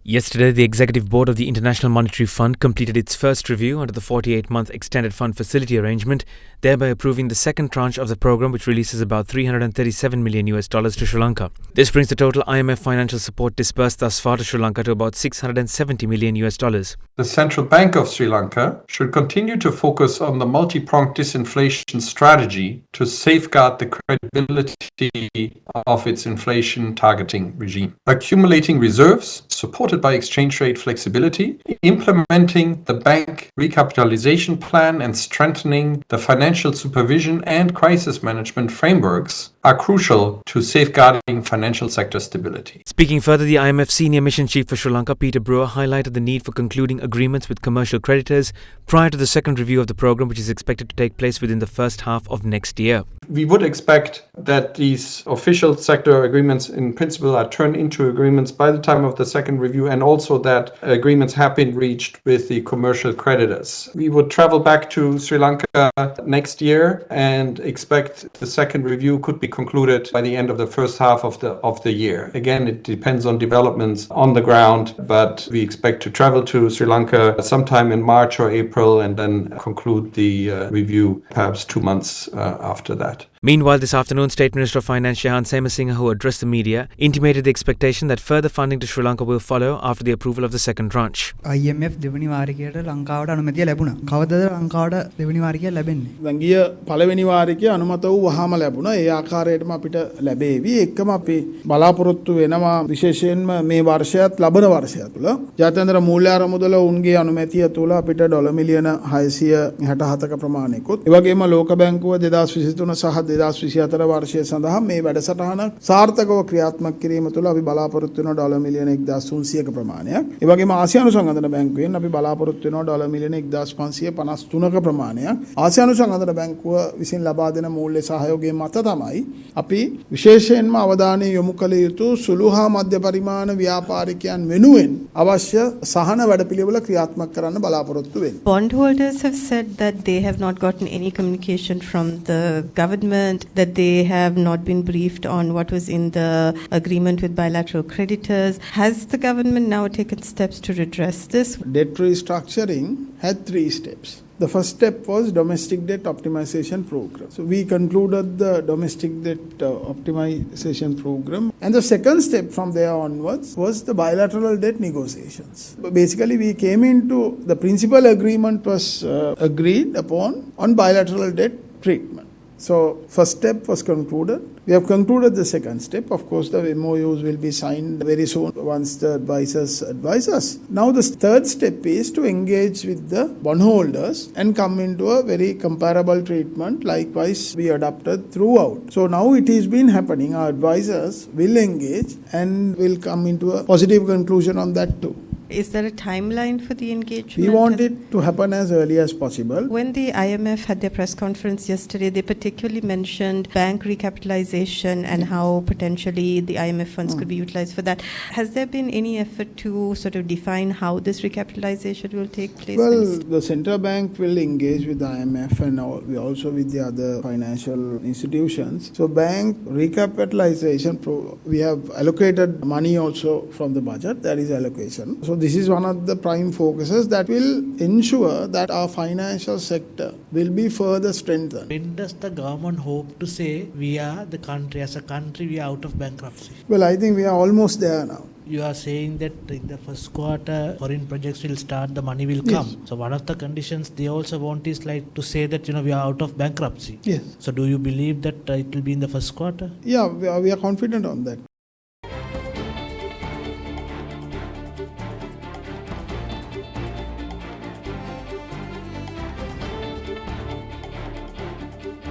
Yesterday, the Executive Board of the International Monetary Fund completed its first review under the 48-month Extended Fund Facility Arrangement, thereby approving the second tranche of the program, which releases about $337 million to Sri Lanka. This brings the total IMF financial support disbursed thus far to Sri Lanka to about $670 million. The Central Bank of Sri Lanka should continue to focus on the multi-pronged disinflation strategy to safeguard the credibility of its inflation targeting regime. Accumulating reserves, supported by exchange rate flexibility, implementing the bank recapitalization plan and strengthening the financial supervision and crisis management frameworks are crucial to safeguarding financial sector stability. Speaking further, the IMF Senior Mission Chief for Sri Lanka, Peter Brewer, highlighted the need for concluding agreements with commercial creditors prior to the second review of the program, which is expected to take place within the first half of next year. We would expect that these official sector agreements in principle are turned into agreements by the time of the second review, and also that agreements have been reached with the commercial creditors. We would travel back to Sri Lanka next year and expect the second review could be concluded by the end of the first half of the year. Again, it depends on developments on the ground, but we expect to travel to Sri Lanka sometime in March or April and then conclude the review perhaps 2 months after that. Meanwhile, this afternoon, State Minister of Finance Shahan Semasinga, who addressed the media, intimated the expectation that further funding to Sri Lanka will follow after the approval of the second tranche. IMF දෙවෙනි වාරිකයට ලංකාවට අනුමැතිය ලැබුණා. කවදද ලංකාවට දෙවෙනි වාරිකය ලැබෙන්නේ? දැන් ගිය පළවෙනි වාරිකය අනුමත වූ වහාම ලැබුණා. ඒ ආකාරයටම අපිට ලැබෙවි. එක්කම අපි බලාපොරොත්තු වෙනවා විශේෂයෙන්ම මේ වර්ෂයත් ලබන වර්ෂය තුළ ජාත්‍යන්තර මූල්‍ය අරමුදල උන්ගේ අනුමැතිය තුළ අපිට ඩොලර් මිලියන 667ක ප්‍රමාණයකුත් ඒ වගේම ලෝක බැංකුව 2023 සහ 2024 වර්ෂය සඳහා මේ වැඩසටහන සාර්ථකව ක්‍රියාත්මක කිරීම තුළ අපි බලාපොරොත්තු වෙනවා ඩොලර් මිලියන 1300ක ප්‍රමාණයක්. ඒ වගේම ආසියානු සංගතන බැංකුවෙන් අපි බලාපොරොත්තු වෙනවා ඩොලර් මිලියන 1553ක ප්‍රමාණයක්. ආසියානු සංගතන බැංකුව විසින් ලබා දෙන මූල්‍ය සහයෝගයේ මත තමයි අපි විශේෂයෙන්ම අවධානය යොමු කළ යුතු සුළු හා මධ්‍ය පරිමාණ ව්‍යාපාරිකයන් වෙනුවෙන් අවශ්‍ය සහන වැඩපිළිවෙල ක්‍රියාත්මක කරන්න බලාපොරොත්තු වෙන්නේ. Bondholders have said that they have not gotten any communication from the government, that they have not been briefed on what was in the agreement with bilateral creditors. Has the government now taken steps to redress this? Debt restructuring had 3 steps. The first step was domestic debt optimization program. So we concluded the domestic debt optimization program. And the second step from there onwards was the bilateral debt negotiations. But basically, we came into the principal agreement was agreed upon on bilateral debt treatment. So first step was concluded. We have concluded the second step. Of course, the MOUs will be signed very soon once the advisors advise us. Now the third step is to engage with the bondholders and come into a very comparable treatment. Likewise, we adopted throughout. So now it has been happening. Our advisors will engage and will come into a positive conclusion on that too. Is there a timeline for the engagement? We want it to happen as early as possible. When the IMF had their press conference yesterday, they particularly mentioned bank recapitalization and how potentially the IMF funds could be utilized for that. Has there been any effort to sort of define how this recapitalization will take place? Well, the central bank will engage with the IMF and also with the other financial institutions. So bank recapitalization, we have allocated money also from the budget. That is allocation. So this is one of the prime focuses that will ensure that our financial sector will be further strengthened. When does the government hope to say we are the country, as a country, we are out of bankruptcy? Well, I think we are almost there now. You are saying that in the first quarter, foreign projects will start, the money will come. Yes. So one of the conditions they also want is like to say that, we are out of bankruptcy. Yes. So do you believe that it will be in the first quarter? Yeah, we are confident on that.